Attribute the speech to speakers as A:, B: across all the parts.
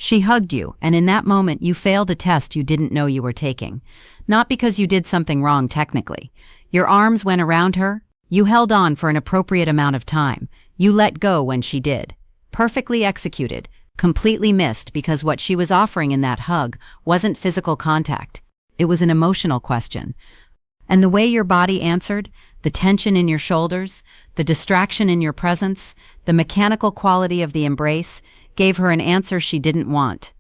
A: She hugged you, and in that moment you failed a test you didn't know you were taking. Not because you did something wrong technically. Your arms went around her. You held on for an appropriate amount of time. You let go when she did. Perfectly executed, completely missed because what she was offering in that hug wasn't physical contact. It was an emotional question. And the way your body answered, the tension in your shoulders, the distraction in your presence, the mechanical quality of the embrace, gave her an answer she didn't want.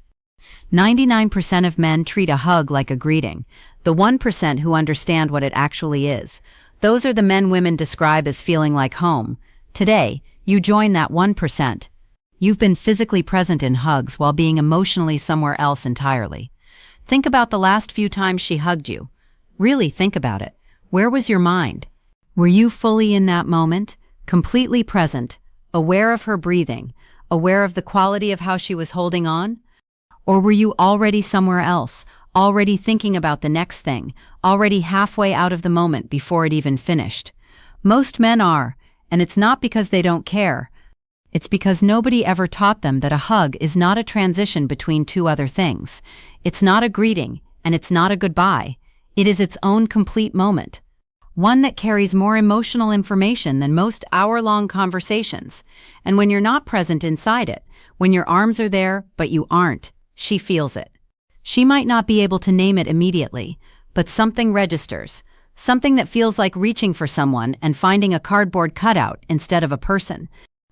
A: 99% of men treat a hug like a greeting, the 1% who understand what it actually is. Those are the men women describe as feeling like home. Today, you join that 1%. You've been physically present in hugs while being emotionally somewhere else entirely. Think about the last few times she hugged you. Really think about it. Where was your mind? Were you fully in that moment, completely present, aware of her breathing, aware of the quality of how she was holding on? Or were you already somewhere else, already thinking about the next thing, already halfway out of the moment before it even finished? Most men are, and it's not because they don't care. It's because nobody ever taught them that a hug is not a transition between two other things. It's not a greeting, and it's not a goodbye. It is its own complete moment. One that carries more emotional information than most hour-long conversations. And when you're not present inside it, when your arms are there but you aren't, she feels it. She might not be able to name it immediately, but something registers. Something that feels like reaching for someone and finding a cardboard cutout instead of a person.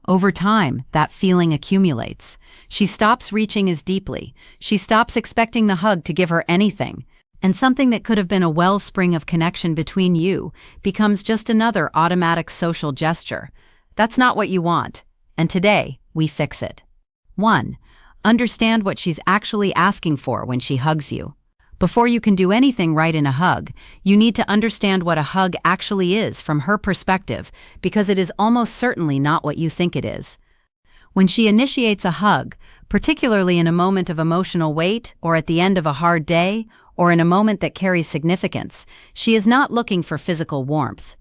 A: Over time, that feeling accumulates. She stops reaching as deeply. She stops expecting the hug to give her anything. And something that could have been a wellspring of connection between you becomes just another automatic social gesture. That's not what you want. And today, we fix it. 1. Understand what she's actually asking for when she hugs you. Before you can do anything right in a hug, you need to understand what a hug actually is from her perspective, because it is almost certainly not what you think it is. When she initiates a hug, particularly in a moment of emotional weight, or at the end of a hard day, or in a moment that carries significance, she is not looking for physical warmth.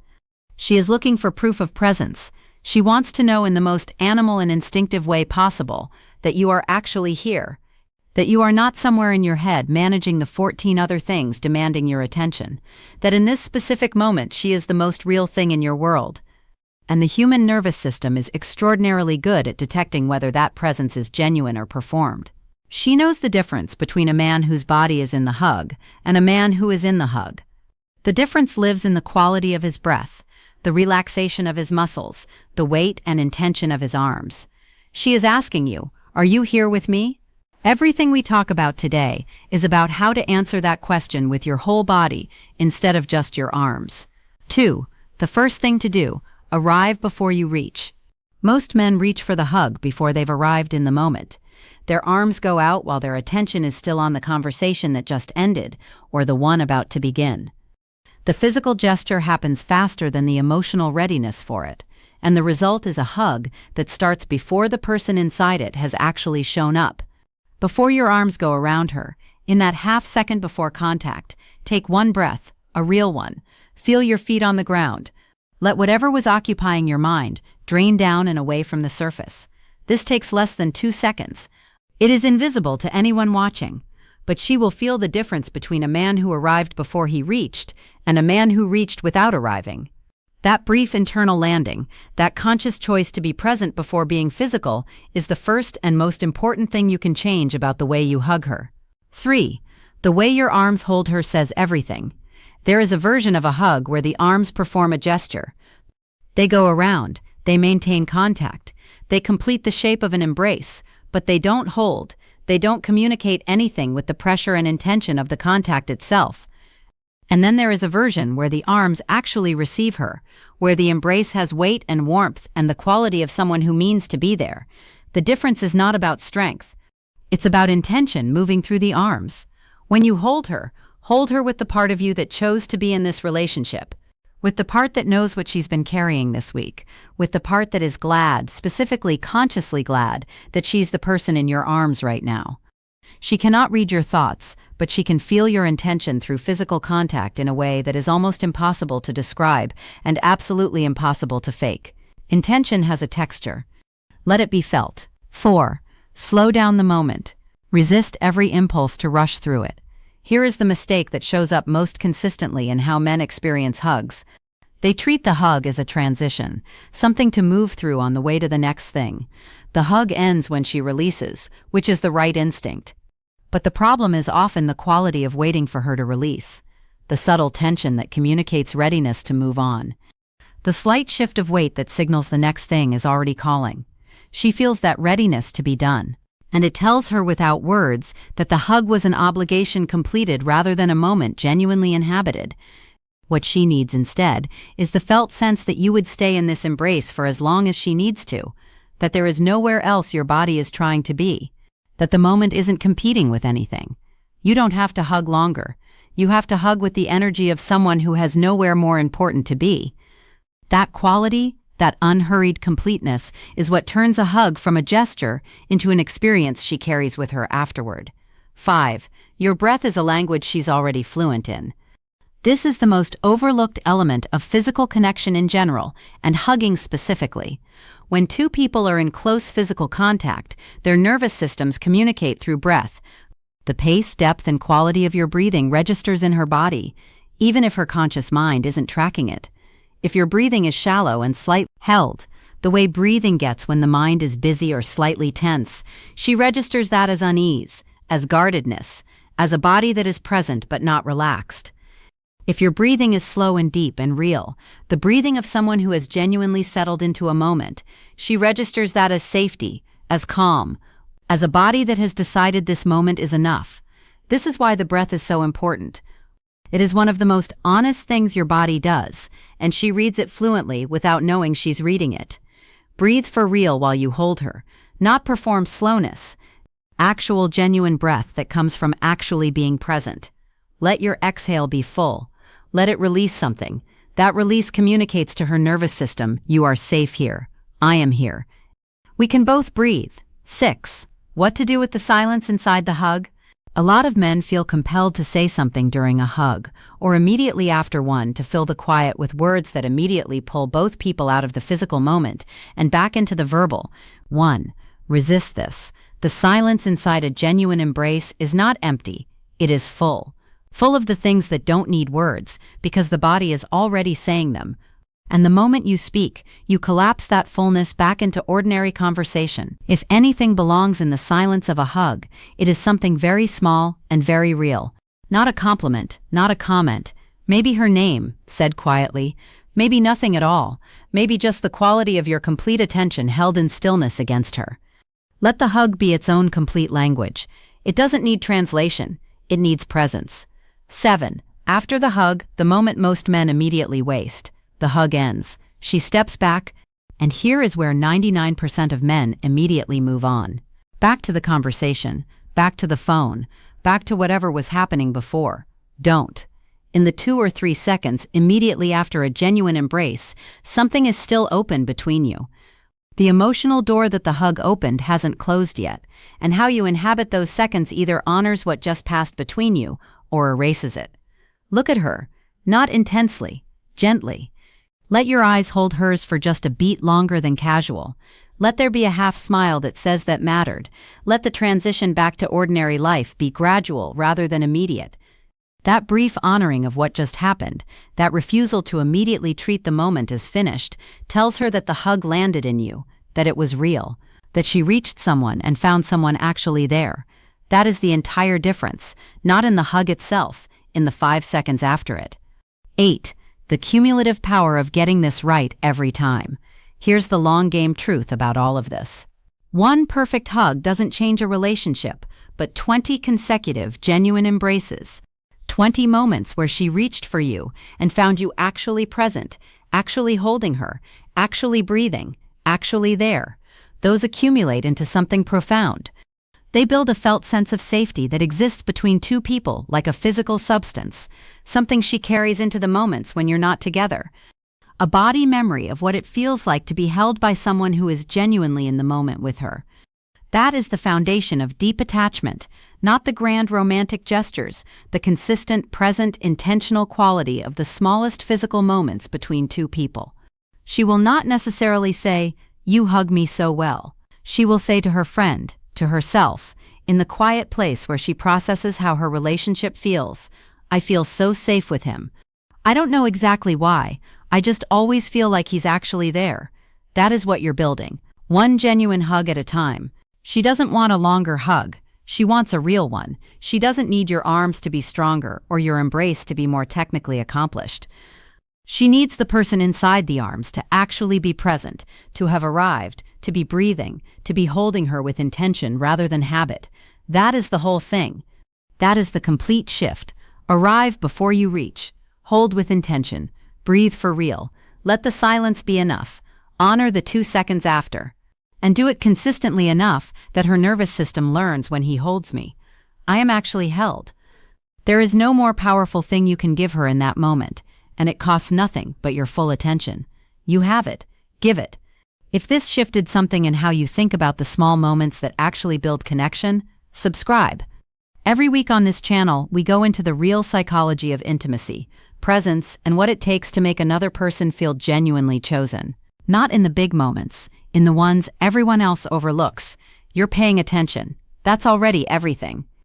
A: She is looking for proof of presence. She wants to know in the most animal and instinctive way possible that you are actually here, that you are not somewhere in your head managing the 14 other things demanding your attention, that in this specific moment she is the most real thing in your world. And the human nervous system is extraordinarily good at detecting whether that presence is genuine or performed. She knows the difference between a man whose body is in the hug and a man who is in the hug. The difference lives in the quality of his breath, the relaxation of his muscles, the weight and intention of his arms. She is asking you, are you here with me? Everything we talk about today is about how to answer that question with your whole body instead of just your arms. 2. The first thing to do, arrive before you reach. Most men reach for the hug before they've arrived in the moment. Their arms go out while their attention is still on the conversation that just ended, or the one about to begin. The physical gesture happens faster than the emotional readiness for it, and the result is a hug that starts before the person inside it has actually shown up. Before your arms go around her, in that half second before contact, take one breath, a real one. Feel your feet on the ground. Let whatever was occupying your mind drain down and away from the surface. This takes less than 2 seconds. It is invisible to anyone watching, but she will feel the difference between a man who arrived before he reached and a man who reached without arriving. That brief internal landing, that conscious choice to be present before being physical, is the first and most important thing you can change about the way you hug her. 3. The way your arms hold her says everything. There is a version of a hug where the arms perform a gesture. They go around, they maintain contact, they complete the shape of an embrace, but they don't hold, they don't communicate anything with the pressure and intention of the contact itself. And then there is a version where the arms actually receive her, where the embrace has weight and warmth and the quality of someone who means to be there. The difference is not about strength. It's about intention moving through the arms. When you hold her with the part of you that chose to be in this relationship, with the part that knows what she's been carrying this week, with the part that is glad, specifically consciously glad, that she's the person in your arms right now. She cannot read your thoughts, but she can feel your intention through physical contact in a way that is almost impossible to describe and absolutely impossible to fake. Intention has a texture. Let it be felt. 4. Slow down the moment. Resist every impulse to rush through it. Here is the mistake that shows up most consistently in how men experience hugs. They treat the hug as a transition, something to move through on the way to the next thing. The hug ends when she releases, which is the right instinct. But the problem is often the quality of waiting for her to release, the subtle tension that communicates readiness to move on. The slight shift of weight that signals the next thing is already calling. She feels that readiness to be done, and it tells her without words that the hug was an obligation completed rather than a moment genuinely inhabited. What she needs instead is the felt sense that you would stay in this embrace for as long as she needs to, that there is nowhere else your body is trying to be, that the moment isn't competing with anything. You don't have to hug longer. You have to hug with the energy of someone who has nowhere more important to be. That quality, that unhurried completeness, is what turns a hug from a gesture into an experience she carries with her afterward. 5. Your breath is a language she's already fluent in. This is the most overlooked element of physical connection in general, and hugging specifically. When two people are in close physical contact, their nervous systems communicate through breath. The pace, depth, and quality of your breathing registers in her body, even if her conscious mind isn't tracking it. If your breathing is shallow and slightly held, the way breathing gets when the mind is busy or slightly tense, she registers that as unease, as guardedness, as a body that is present but not relaxed. If your breathing is slow and deep and real, the breathing of someone who has genuinely settled into a moment, she registers that as safety, as calm, as a body that has decided this moment is enough. This is why the breath is so important. It is one of the most honest things your body does, and she reads it fluently without knowing she's reading it. Breathe for real while you hold her, not perform slowness. Actual genuine breath that comes from actually being present. Let your exhale be full. Let it release something. That release communicates to her nervous system, you are safe here. I am here. We can both breathe. 6. What to do with the silence inside the hug? A lot of men feel compelled to say something during a hug, or immediately after one, to fill the quiet with words that immediately pull both people out of the physical moment and back into the verbal. 1. Resist this. The silence inside a genuine embrace is not empty. It is full. Full of the things that don't need words, because the body is already saying them. And the moment you speak, you collapse that fullness back into ordinary conversation. If anything belongs in the silence of a hug, it is something very small and very real. Not a compliment, not a comment. Maybe her name, said quietly. Maybe nothing at all. Maybe just the quality of your complete attention held in stillness against her. Let the hug be its own complete language. It doesn't need translation. It needs presence. 7. After the hug, the moment most men immediately waste. The hug ends. She steps back, and here is where 99% of men immediately move on. Back to the conversation, back to the phone, back to whatever was happening before. Don't. In the 2 or 3 seconds immediately after a genuine embrace, something is still open between you. The emotional door that the hug opened hasn't closed yet, and how you inhabit those seconds either honors what just passed between you or erases it. Look at her, not intensely, gently. Let your eyes hold hers for just a beat longer than casual. Let there be a half smile that says that mattered. Let the transition back to ordinary life be gradual rather than immediate. That brief honoring of what just happened, that refusal to immediately treat the moment as finished, tells her that the hug landed in you, that it was real, that she reached someone and found someone actually there. That is the entire difference, not in the hug itself, in the 5 seconds after it. 8. The cumulative power of getting this right every time. Here's the long-game truth about all of this. One perfect hug doesn't change a relationship, but 20 consecutive, genuine embraces. 20 moments where she reached for you and found you actually present, actually holding her, actually breathing, actually there. Those accumulate into something profound. They build a felt sense of safety that exists between two people like a physical substance, something she carries into the moments when you're not together. A body memory of what it feels like to be held by someone who is genuinely in the moment with her. That is the foundation of deep attachment, not the grand romantic gestures, the consistent, present, intentional quality of the smallest physical moments between two people. She will not necessarily say, "You hug me so well." She will say to her friend, to herself, in the quiet place where she processes how her relationship feels. I feel so safe with him. I don't know exactly why, I just always feel like he's actually there. That is what you're building. One genuine hug at a time. She doesn't want a longer hug. She wants a real one. She doesn't need your arms to be stronger or your embrace to be more technically accomplished. She needs the person inside the arms to actually be present, to have arrived, to be breathing, to be holding her with intention rather than habit. That is the whole thing. That is the complete shift. Arrive before you reach. Hold with intention. Breathe for real. Let the silence be enough. Honor the 2 seconds after. And do it consistently enough that her nervous system learns when he holds me. I am actually held. There is no more powerful thing you can give her in that moment. And it costs nothing but your full attention. You have it. Give it. If this shifted something in how you think about the small moments that actually build connection, subscribe. Every week on this channel, we go into the real psychology of intimacy, presence, and what it takes to make another person feel genuinely chosen. Not in the big moments, in the ones everyone else overlooks. You're paying attention. That's already everything.